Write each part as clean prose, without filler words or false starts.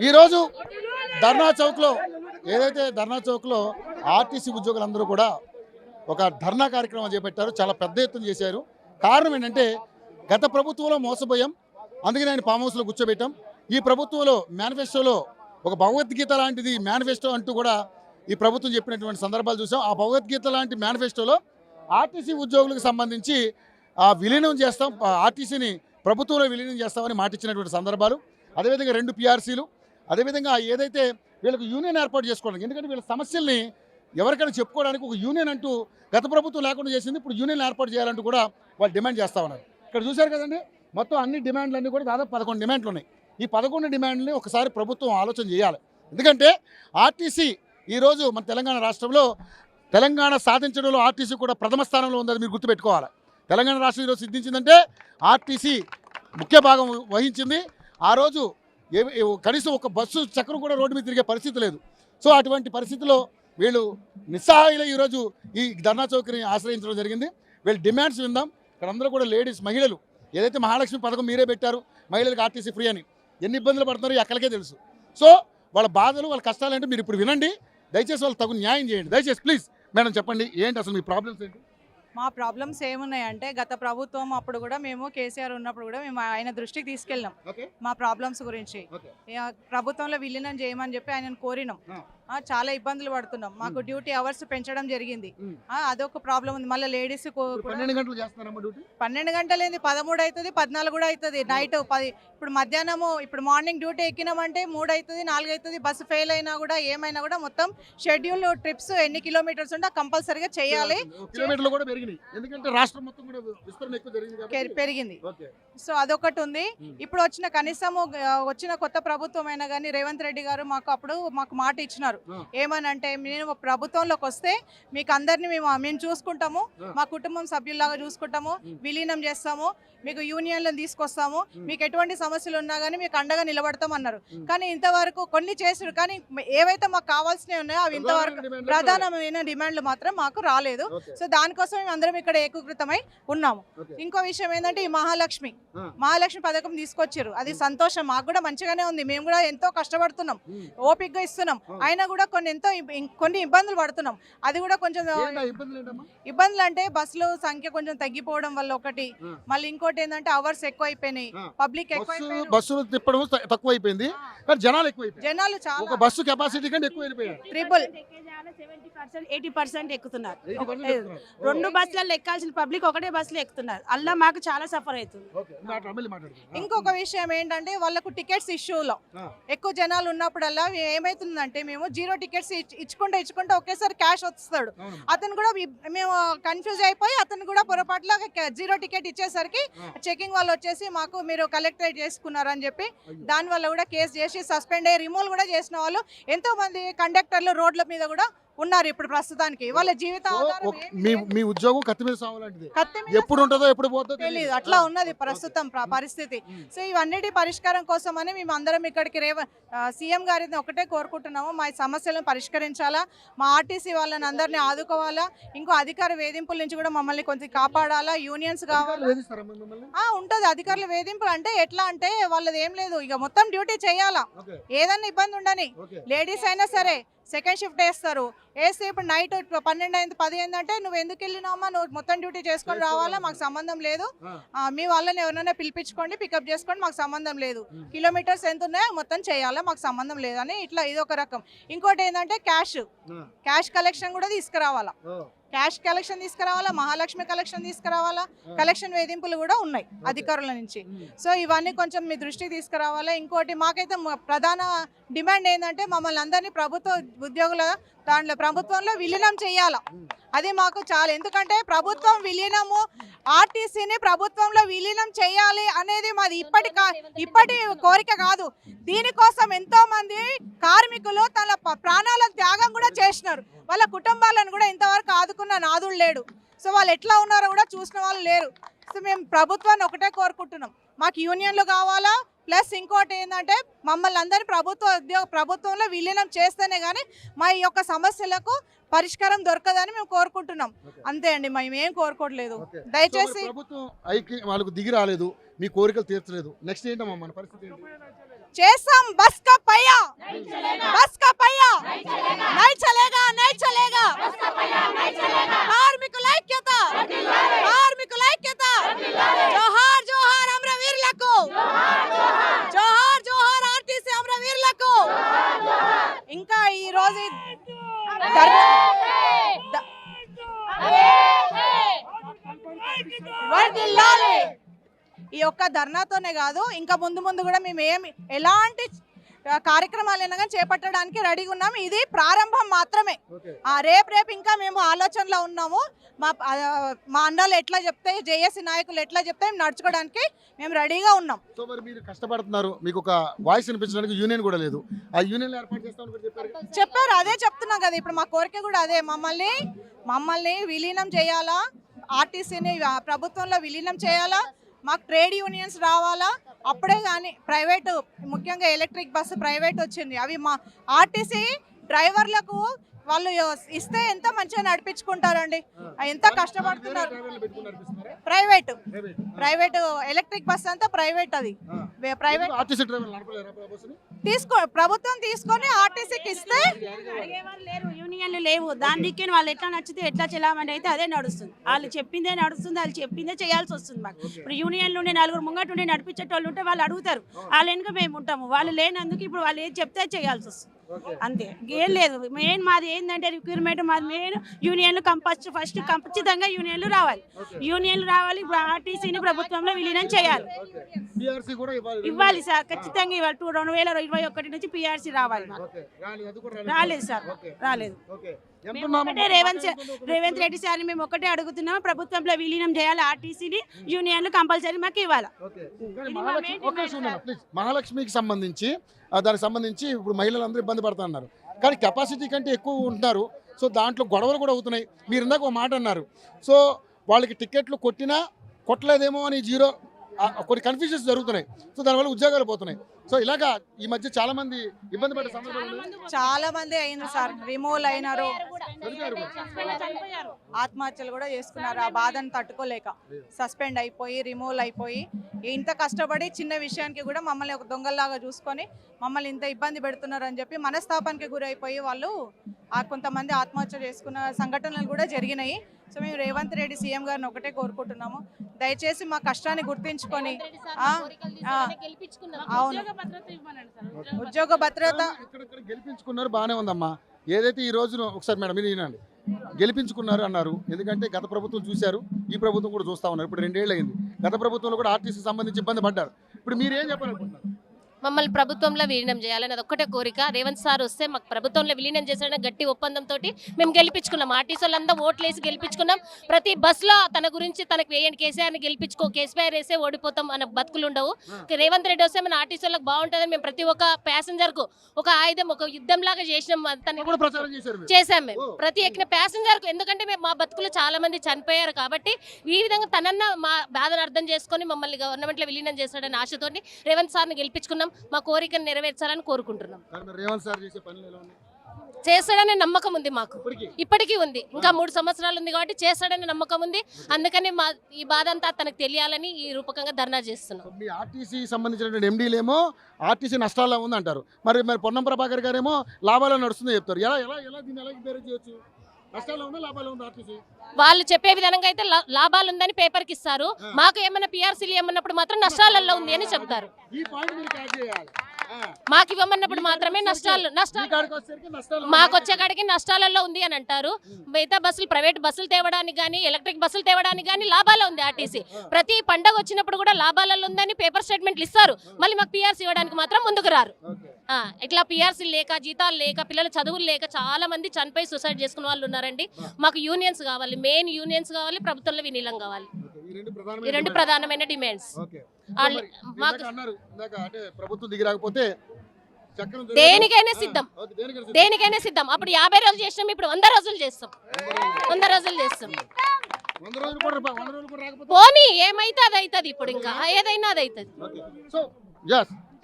ఈరోజు ధర్నా చౌక్లో ఏదైతే ధర్నా చౌక్లో ఆర్టీసీ ఉద్యోగులందరూ కూడా ఒక ధర్నా కార్యక్రమం చేపట్టారు. చాలా పెద్ద ఎత్తున చేశారు. కారణం ఏంటంటే గత ప్రభుత్వంలో మోసపోయాం, అందుకని ఆయన ఫామ్ హౌస్లో కూర్చోబెట్టాం. ఈ ప్రభుత్వంలో మేనిఫెస్టోలో ఒక భగవద్గీత లాంటిది మేనిఫెస్టో అంటూ కూడా ఈ ప్రభుత్వం చెప్పినటువంటి సందర్భాలు చూసాం. ఆ భగవద్గీత లాంటి మేనిఫెస్టోలో ఆర్టీసీ ఉద్యోగులకు సంబంధించి విలీనం చేస్తాం, ఆర్టీసీని ప్రభుత్వంలో విలీనం చేస్తామని మాటిచ్చినటువంటి సందర్భాలు. అదేవిధంగా 2 పిఆర్సీలు, అదేవిధంగా ఏదైతే వీళ్ళకి యూనియన్ ఏర్పాటు చేసుకోవడానికి, ఎందుకంటే వీళ్ళ సమస్యల్ని ఎవరికైనా చెప్పుకోవడానికి ఒక యూనియన్ అంటూ గత ప్రభుత్వం లేకుండా చేసింది, ఇప్పుడు యూనియన్ ఏర్పాటు చేయాలంటూ కూడా వాళ్ళు డిమాండ్ చేస్తూ ఉన్నారు. ఇక్కడ చూశారు కదండి, మొత్తం అన్ని డిమాండ్లన్నీ కూడా దాదాపు 11 డిమాండ్లు ఉన్నాయి. ఈ 11 డిమాండ్లని ఒకసారి ప్రభుత్వం ఆలోచన చేయాలి. ఎందుకంటే ఆర్టీసీ ఈరోజు మన తెలంగాణ రాష్ట్రంలో తెలంగాణ సాధించడంలో ఆర్టీసీ కూడా ప్రథమ స్థానంలో ఉందని మీరు గుర్తుపెట్టుకోవాలి. తెలంగాణ రాష్ట్రం ఈరోజు సిద్ధించిందంటే ఆర్టీసీ ముఖ్య భాగం వహించింది. ఆ రోజు కనీసం ఒక బస్సు చక్రం కూడా రోడ్డు మీద తిరిగే పరిస్థితి లేదు. సో అటువంటి పరిస్థితిలో వీళ్ళు నిస్సహాయులు ఈరోజు ఈ ధర్నా చౌకని ఆశ్రయించడం జరిగింది. వీళ్ళు డిమాండ్స్ విందాం. ఇక్కడ అందరూ కూడా లేడీస్, మహిళలు, ఏదైతే మహాలక్ష్మి పథకం మీరే పెట్టారు, మహిళలకు ఆర్టీసీ ఫ్రీ అని ఎన్ని ఇబ్బందులు పడుతున్నారో ఎక్కడికే తెలుసు. సో వాళ్ళ బాధలు, వాళ్ళ కష్టాలు ఏంటో మీరు ఇప్పుడు వినండి. దయచేసి వాళ్ళు తగు న్యాయం చేయండి. దయచేసి ప్లీజ్ మేడం చెప్పండి, ఏంటి అసలు మీ ప్రాబ్లమ్స్ ఏంటి? మా ప్రాబ్లమ్స్ ఏమున్నాయంటే, గత ప్రభుత్వం అప్పుడు కూడా మేము కేసీఆర్ ఉన్నప్పుడు కూడా మేము ఆయన దృష్టికి తీసుకెళ్ళాం మా ప్రాబ్లమ్స్ గురించి. ప్రభుత్వంలో విలీనం చేయమని చెప్పి ఆయనను కోరినాం. చాలా ఇబ్బందులు పడుతున్నాం. మాకు డ్యూటీ అవర్స్ పెంచడం జరిగింది. అదొక ప్రాబ్లం ఉంది. మళ్ళీ లేడీస్ 12 గంటలు చేస్తున్నారమ్మా డ్యూటీ. 12 గంటలు ఏంది, 13 అవుతుంది, 14 కూడా అవుతుంది. నైట్ 10. ఇప్పుడు మధ్యాహ్నము, ఇప్పుడు మార్నింగ్ డ్యూటీ ఎక్కినామంటే 3 అవుతుంది, 4 అవుతుంది. బస్సు ఫెయిల్ అయినా కూడా ఏమైనా కూడా మొత్తం షెడ్యూల్ ట్రిప్స్ ఎన్ని కిలోమీటర్స్ ఉంటే కంపల్సరీగా చేయాలి. కిలోమీటర్లు కూడా పెరిగినాయి, ఎందుకంటే రాష్ట్రం మొత్తం కూడా విస్తరణ ఎక్కువ పెరిగింది. సో అదొకటి ఉంది. ఇప్పుడు వచ్చిన కొత్త ప్రభుత్వం అయినా కానీ రేవంత్ రెడ్డి గారు మాకు మాట ఇచ్చినారు. ఏమనంటే, మేము ప్రభుత్వంలోకి వస్తే మీకు అందరినీ మేము చూసుకుంటాము, మా కుటుంబం సభ్యుల్లాగా చూసుకుంటాము, విలీనం చేస్తాము, మీకు యూనియన్లను తీసుకొస్తాము, మీకు ఎటువంటి సమస్యలు ఉన్నా కానీ మీకు అండగా నిలబడతాం అన్నారు. కానీ ఇంతవరకు కొన్ని చేసారు, కానీ ఏవైతే మాకు కావాల్సినవి ఉన్నాయో అవి ఇంతవరకు ప్రధానమైన డిమాండ్లు మాత్రం మాకు రాలేదు. సో దానికోసం మేము అందరం ఇక్కడ ఏకీకృతమై ఉన్నాము. ఇంకో విషయం ఏంటంటే, ఈ మహాలక్ష్మి పథకం తీసుకొచ్చారు. అది సంతోషం, మాకు కూడా మంచిగానే ఉంది. మేము కూడా ఎంతో కష్టపడుతున్నాం, ఓపికగా ఇస్తున్నాం. అయినా కూడా కొన్ని ఇబ్బందులు పడుతున్నాం. అది కూడా కొంచెం ఇబ్బందులు అంటే బస్సులు సంఖ్య కొంచెం తగ్గిపోవడం వల్ల ఒకటి, మళ్ళీ ఇంకోటి ఏంటంటే అవర్స్ ఎక్కువ అయిపోయినాయి, పబ్లిక్ ఎక్కువ, బస్సులు తిప్పడం తక్కువ అయిపోయింది, జనాలు చాలా, బస్సు కెపాసిటీ కంటే ఎక్కువ అయిపోయారు. 80% ఎక్కుతున్నారు. 2 బస్సులలో ఎక్కాల్సిన పబ్లిక్ ఒకటే బస్సులో ఎక్కుతున్నారు. అలా మాకు చాలా సఫర్ అవుతుంది. ఇంకొక విషయం ఏంటంటే, వాళ్ళకు టికెట్స్ ఇష్యూలో ఎక్కువ జనాలు ఉన్నప్పుడల్లా ఏమైతుందంటే, మేము 0 టికెట్స్ ఇచ్చుకుంటే ఒకేసారి క్యాష్ వస్తాడు. అతను కూడా మేము కన్ఫ్యూజ్ అయిపోయి అతను కూడా పొరపాటులో 0 టికెట్ ఇచ్చేసరికి చెకింగ్ వాళ్ళు వచ్చేసి మాకు మీరు కలెక్టరేట్ చేసుకున్నారని చెప్పి దానివల్ల కూడా కేసు చేసి సస్పెండ్ అయ్యి రిమూవ్ కూడా చేసిన వాళ్ళు ఎంతో మంది కండక్టర్లు రోడ్ల మీద కూడా ఉన్నారు. ఇప్పుడు ప్రస్తుతానికి వాళ్ళ జీవితం మీ ఉద్యోగం కత్తి మీద సావాలంటిది, ఎప్పుడు ఉంటుందో ఎప్పుడు పోతుందో తెలియదు, అట్లా ఉన్నది ప్రస్తుతం పరిస్థితి. సో ఇవన్నిటి పరిష్కారం కోసమని మేము అందరం ఇక్కడికి సీఎం గారిని ఒకటే కోరుకుంటున్నాము, మా సమస్యలను పరిష్కరించాలా, మా ఆర్టీసీ వాళ్ళని అందరినీ ఆదుకోవాలా, ఇంకో అధికార వేధింపుల నుంచి కూడా మమ్మల్ని కొంచెం కాపాడాలా, యూనియన్స్ కావాలా. ఉంటుంది అధికారుల వేధింపులు అంటే ఎట్లా అంటే, వాళ్ళది ఏం లేదు, ఇక మొత్తం డ్యూటీ చేయాలా, ఏదన్నా ఇబ్బంది ఉండని. లేడీస్ అయినా సరే సెకండ్ షిఫ్ట్ వేస్తారు, వేస్తే ఇప్పుడు నైట్ 12 అయింది 10 అయిందంటే నువ్వు ఎందుకు వెళ్ళినామా, నువ్వు మొత్తం డ్యూటీ చేసుకొని రావాలా, మాకు సంబంధం లేదు, మీ వాళ్ళని ఎవరైనా పిలిపించుకోండి, పికప్ చేసుకోండి, మాకు సంబంధం లేదు, కిలోమీటర్స్ ఎంత ఉన్నాయో మొత్తం చేయాలా, మాకు సంబంధం లేదని ఇట్లా ఇదొక రకం. ఇంకోటి ఏంటంటే క్యాష్ కలెక్షన్ కూడా తీసుకురావాలా, మహాలక్ష్మి కలెక్షన్ తీసుకురావాలా, కలెక్షన్ వేధింపులు కూడా ఉన్నాయి అధికారుల నుంచి. సో ఇవన్నీ కొంచెం మీ దృష్టికి తీసుకురావాలా. ఇంకోటి మాకైతే ప్రధాన డిమాండ్ ఏంటంటే, మమ్మల్ని అందరినీ ప్రభుత్వ ఉద్యోగుల ప్రభుత్వంలో విలీనం చేయాలా, అది మాకు చాలా. ఎందుకంటే ప్రభుత్వం విలీనము, ఆర్టీసీని ప్రభుత్వంలో విలీనం చేయాలి అనేది మాది ఇప్పటి కోరిక కాదు. దీనికోసం ఎంతో మంది కార్మికులు తన ప్రాణాల త్యాగం కూడా చేసినారు. వాళ్ళ కుటుంబాలను కూడా ఇంతవరకు ఆదుకున్న నాదుడు లేడు. సో వాళ్ళు ఎట్లా ఉన్నారో కూడా చూసిన వాళ్ళు లేరు. సో మేము ప్రభుత్వాన్ని ఒకటే కోరుకుంటున్నాం, మాకు యూనియన్లు కావాలా, ప్లస్ ఇంకోటి ఏంటంటే మమ్మల్ని అందరినీ ప్రభుత్వంలో విలీనం చేస్తేనే కానీ మా ఈ యొక్క సమస్యలకు పరిష్కారం దొరకదని మేము కోరుకుంటున్నాం. అంతే అండి, మేము ఏం కోరుకోవట్లేదు. దయచేసి ప్రభుత్వం వాళ్ళకు దిగి రాలేదు, మీ కోరికలు తీర్చలేదు, నెక్స్ట్ ఏంటమ్మా మన పరిస్థితి? చేస్తాం బస్ కా పయ్యా, బస్ కా పయ్యా నై చలేగా, నై చలేగా. కార్మికుల ఐక్యత, కార్మికుల ఐక్యత. జోహార్ జోహార్ అమరవీరులకు, జోహార్ జోహార్ ఆర్టీసీ అమరవీరులకు. ఇంకా ఈ రోజు ఈ యొక్క ధర్నాతోనే కాదు, ఇంకా ముందు ముందు కూడా మేము ఎలాంటి కార్యక్రమాలైనా కానీ చేపట్టడానికి రెడీగా ఉన్నాము. ఇది ప్రారంభం మాత్రమే. రేపు ఇంకా మేము ఆలోచనలో ఉన్నాము. మా అన్నలు ఎట్లా చెప్తే, జేఏసీ నాయకులు ఎట్లా చెప్తే మేము నడుచుకోవడానికి మేము రెడీగా ఉన్నాం. సో మరి మీరు కష్టపడుతున్నారు, మీకు ఒక వాయిస్ వినిపించడానికి యూనియన్ కూడా లేదు. ఆ యూనియన్ ఏర్పాటు చేస్తామని కూడా చెప్పారు. అదే చెప్తున్నాం కదా, ఇప్పుడు మా కోరిక కూడా అదే. మమ్మల్ని విలీనం చేయాలా, ఆర్టీసీని ప్రభుత్వంలో విలీనం చేయాలా, మాకు ట్రేడ్ యూనియన్స్ రావాలా. అప్పుడే కానీ ప్రైవేటు, ముఖ్యంగా ఎలక్ట్రిక్ బస్సు ప్రైవేట్ వచ్చింది, అవి మా ఆర్టీసీ డ్రైవర్లకు వాళ్ళు ఇస్తే ఎంత మంచిగా నడిపించుకుంటారండి. ఎంత కష్టపడుతున్నారు. ప్రైవేట్ ఎలక్ట్రిక్ బస్ అంతా ప్రైవేట్. అది ప్రైవేట్ ప్రభుత్వం తీసుకొని ఆర్టీసీకి ఇస్తే అడిగేవారు లేరు, యూనియన్లు లేవు. దానికి వాళ్ళు ఎట్లా నచ్చితే ఎట్లా చెల్లామని అయితే అదే నడుస్తుంది. వాళ్ళు చెప్పిందే నడుస్తుంది, వాళ్ళు చెప్పిందే చేయాల్సి వస్తుంది. మాకు ఇప్పుడు యూనియన్లు ఉండే నలుగురు ముంగట ఉండి నడిపించేటోళ్ళు ఉంటే వాళ్ళు అడుగుతారు, వాళ్ళ వెనుక మేము ఉంటాము. వాళ్ళు లేనందుకు ఇప్పుడు వాళ్ళు ఏది చెప్తే చేయాల్సి వస్తుంది, అంతే. ఏం లేదు. మెయిన్ మాది ఏంటంటే రిక్రూట్మెంట్, మాది మెయిన్ యూనియన్లు ఫస్ట్ ఖచ్చితంగా యూనియన్లు రావాలి. ఇప్పుడు ఆర్టీసీని ప్రభుత్వంలో విలీనం చేయాలి, ఇవ్వాలి సార్. ఖచ్చితంగా ఇవ్వాలి. 2021 నుంచి పిఆర్సీ రావాలి. రాలేదు సార్, రాలేదు. రేవంత్ రెడ్డి సార్ మేము ఒకటే అడుగుతున్నాం, ప్రభుత్వంలో విలీనం చేయాలి, ఆర్టీసీని యూనియన్లు కంపల్సరీ మాకు ఇవ్వాలి. మహాలక్ష్మికి సంబంధించి దానికి సంబంధించి ఇప్పుడు మహిళలందరూ ఇబ్బంది పడుతున్నారు, కానీ కెపాసిటీ కంటే ఎక్కువ ఉంటున్నారు. సో దాంట్లో గొడవలు కూడా అవుతున్నాయి. మీరు ఇందాక ఒక మాట అన్నారు, సో వాళ్ళకి టికెట్లు కొట్టినా కొట్టలేదేమో అని కొన్ని కన్ఫ్యూజన్స్ జరుగుతున్నాయి. సో దానివల్ల ఉద్యోగాలు పోతున్నాయి. సో ఇలాగా ఈ మధ్య చాలా మంది ఇబ్బంది పడే సందర్భాలు చాలా మంది అయినారు సార్, రిమూవ్ అయినారు, ఆత్మహత్యలు కూడా చేసుకున్నారు. ఆ బాధను తట్టుకోలేక సస్పెండ్ అయిపోయి, రిమూవ్ అయిపోయి, ఇంత కష్టపడి చిన్న విషయానికి కూడా మమ్మల్ని ఒక దొంగల్లాగా చూసుకొని మమ్మల్ని ఇంత ఇబ్బంది పెడుతున్నారు అని చెప్పి మనస్తాపానికి గురైపోయి వాళ్ళు కొంతమంది ఆత్మహత్య చేసుకున్న సంఘటనలు కూడా జరిగినాయి. సో మేము రేవంత్ రెడ్డి సీఎం గారిని ఒకటే కోరుకుంటున్నాము, దయచేసి మా కష్టాన్ని గుర్తించుకొని అవును ఉద్యోగ భద్రత గెలిపించుకున్నారు. బాగానే ఉందమ్మా. ఏదైతే ఈ రోజున ఒకసారి మేడం మీరు వినండి, గెలిపించుకున్నారు అన్నారు. ఎందుకంటే గత ప్రభుత్వం చూశారు, ఈ ప్రభుత్వం కూడా చూస్తా ఉన్నారు. ఇప్పుడు 2 ఏళ్ళు అయింది. గత ప్రభుత్వంలో కూడా ఆర్టీసీ సంబంధించి ఇబ్బంది పడ్డారు. ఇప్పుడు మీరు ఏం చెప్పాలనుకుంటున్నారు? మమ్మల్ని ప్రభుత్వంలో విలీనం చేయాలని అదొక్కటే కోరిక. రేవంత్ సార్ వస్తే మాకు ప్రభుత్వంలో విలీనం చేసిన గట్టి ఒప్పందంతో మేము గెలిపించుకున్నాం. ఆర్టీసీ వాళ్ళంతా ఓట్లేసి గెలిపించుకున్నాం. ప్రతి బస్సులో తన గురించి తనకు వేయండి, కేసీఆర్ని గెలిపించుకో, కేసీఆర్ వేసే ఓడిపోతాం అనే బతుకులు ఉండవు. రేవంత్ రెడ్డి వస్తే మన ఆర్టీసీ వాళ్ళకి బాగుంటుందని మేము ప్రతి ఒక్క ప్యాసింజర్కు ఒక ఆయుధం, ఒక యుద్ధం లాగా చేసినాం. చేసాం మేము ప్రతి ఎక్కిన ప్యాసింజర్కు. ఎందుకంటే మేము మా బతుకులు చాలా మంది చనిపోయారు కాబట్టి ఈ విధంగా తనన్న మా బాధను అర్థం చేసుకొని మమ్మల్ని గవర్నమెంట్లో విలీనం చేశాడని ఆశతోని రేవంత్ సార్ని గెలిపించుకున్నాం. మా కోరికను నెరవేర్చాలని కోరుకుంటున్నాం. చేస్తాడనే నమ్మకం ఉంది మాకు, ఇప్పటికీ ఉంది. ఇంకా 3 సంవత్సరాలు ఉంది కాబట్టి చేస్తాడనే నమ్మకం ఉంది. అందుకని మా ఈ బాధ అంతా తనకు తెలియాలని ఈ రూపకంగా ధర్నా చేస్తున్నాం. మీ ఆర్టీసీ సంబంధించిన ఎండీలేమో ఆర్టీసీ నష్టాల్లో ఉంది అంటారు, మరి పొన్నం ప్రభాకర్ గారేమో లాభాలు నడుస్తుందని చెప్తారు. ఎలా దీన్ని ఎలా బేరీ చేయొచ్చు? నష్టాల్లో ఉందా, లాభాలు ఉందా ఆర్టీసీ? వాళ్ళు చెప్పే విధంగా అయితే లాభాలు ఉందని పేపర్కి ఇస్తారు. మాకు ఏమైనా పిఆర్సీలు ఏమన్నప్పుడు మాత్రం నష్టాలలో ఉంది అని చెప్తారు. మాకు ఇవ్వమన్నప్పుడు మాత్రమే నష్టాలు మాకు వచ్చే కాడికి నష్టాలలో ఉంది అని అంటారు. మిగతా బస్సులు, ప్రైవేట్ బస్సులు తేవడానికి కానీ, ఎలక్ట్రిక్ బస్సులు తేవడానికి కానీ లాభాలు ఉంది ఆర్టీసీ. ప్రతి పండగ వచ్చినప్పుడు కూడా లాభాలలో ఉందని పేపర్ స్టేట్మెంట్లు ఇస్తారు. మళ్ళీ మాకు పిఆర్సీ ఇవ్వడానికి మాత్రం ముందుకు రారు. ఇట్లా పిఆర్సీ లేక, జీతాలు లేక, పిల్లల చదువులు లేక చాలా మంది చనిపోయి సూసైడ్ చేసుకున్న వాళ్ళు ఉన్నారండి. మాకు యూనియన్స్ కావాలి, మెయిన్ యూనియన్స్ కావాలి, ప్రభుత్వంలో విలీనం కావాలి. ఈ 2 ప్రధానమైన డిమాండ్స్. దేనికైనా సిద్ధం, దేనికైనా సిద్ధం. అప్పుడు 50 రోజులు చేసినాం, ఇప్పుడు 100 రోజులు చేస్తాం. 100 రోజులు చేస్తాం. పోనీ ఏమైతే అది అవుతుంది. ఇప్పుడు ఇంకా ఏదైనా అది అవుతుంది.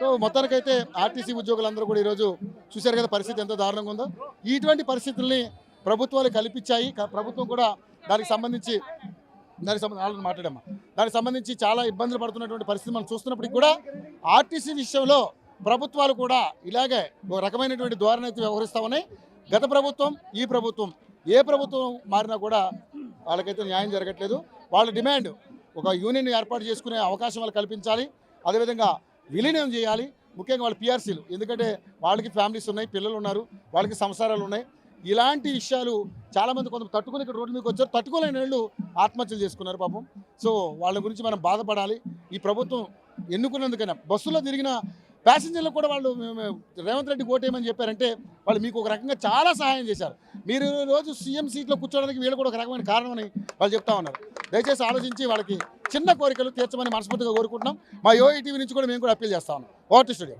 సో మొత్తానికైతే ఆర్టీసీ ఉద్యోగులందరూ కూడా ఈరోజు చూశారు కదా పరిస్థితి ఎంత దారుణంగా ఉందో. ఇటువంటి పరిస్థితుల్ని ప్రభుత్వాలు కల్పించాయి. ప్రభుత్వం కూడా దానికి సంబంధించి మాట్లాడమ్మా, దానికి సంబంధించి చాలా ఇబ్బందులు పడుతున్నటువంటి పరిస్థితి మనం చూస్తున్నప్పటికీ కూడా ఆర్టీసీ విషయంలో ప్రభుత్వాలు కూడా ఇలాగే ఒక రకమైనటువంటి ధోరణి వ్యవహరిస్తూ ఉన్నాయి. గత ప్రభుత్వం, ఈ ప్రభుత్వం, ఏ ప్రభుత్వం మారినా కూడా వాళ్ళకైతే న్యాయం జరగట్లేదు. వాళ్ళ డిమాండ్ ఒక యూనియన్ ఏర్పాటు చేసుకునే అవకాశం వాళ్ళు కల్పించాలి. అదేవిధంగా విలీనం చేయాలి. ముఖ్యంగా వాళ్ళ పిఆర్సీలు, ఎందుకంటే వాళ్ళకి ఫ్యామిలీస్ ఉన్నాయి, పిల్లలు ఉన్నారు, వాళ్ళకి సంసారాలు ఉన్నాయి. ఇలాంటి విషయాలు చాలామంది కొంత తట్టుకుని ఇక్కడ రోడ్డు మీకు వచ్చారు. తట్టుకోలేని వాళ్ళు ఆత్మహత్యలు చేసుకున్నారు పాపం. సో వాళ్ళ గురించి మనం బాధపడాలి. ఈ ప్రభుత్వం ఎన్నుకున్నందుకైనా బస్సులో తిరిగిన ప్యాసింజర్లకు కూడా వాళ్ళు రేవంత్ రెడ్డి ఓటేయమని చెప్పారంటే వాళ్ళు మీకు ఒక రకంగా చాలా సహాయం చేశారు. మీరు రోజు సీఎం సీట్లో కూర్చోడానికి వీళ్ళు కూడా ఒక రకమైన కారణమని వాళ్ళు చెప్తా ఉన్నారు. దయచేసి ఆలోచించి వాళ్ళకి చిన్న కోరికలు తీర్చమని మనస్ఫూర్తిగా కోరుకుంటున్నాం. మా యోఈ టీవీ నుంచి కూడా మేము కూడా అప్పీల్ చేస్తా ఉన్నాం. Over to studio.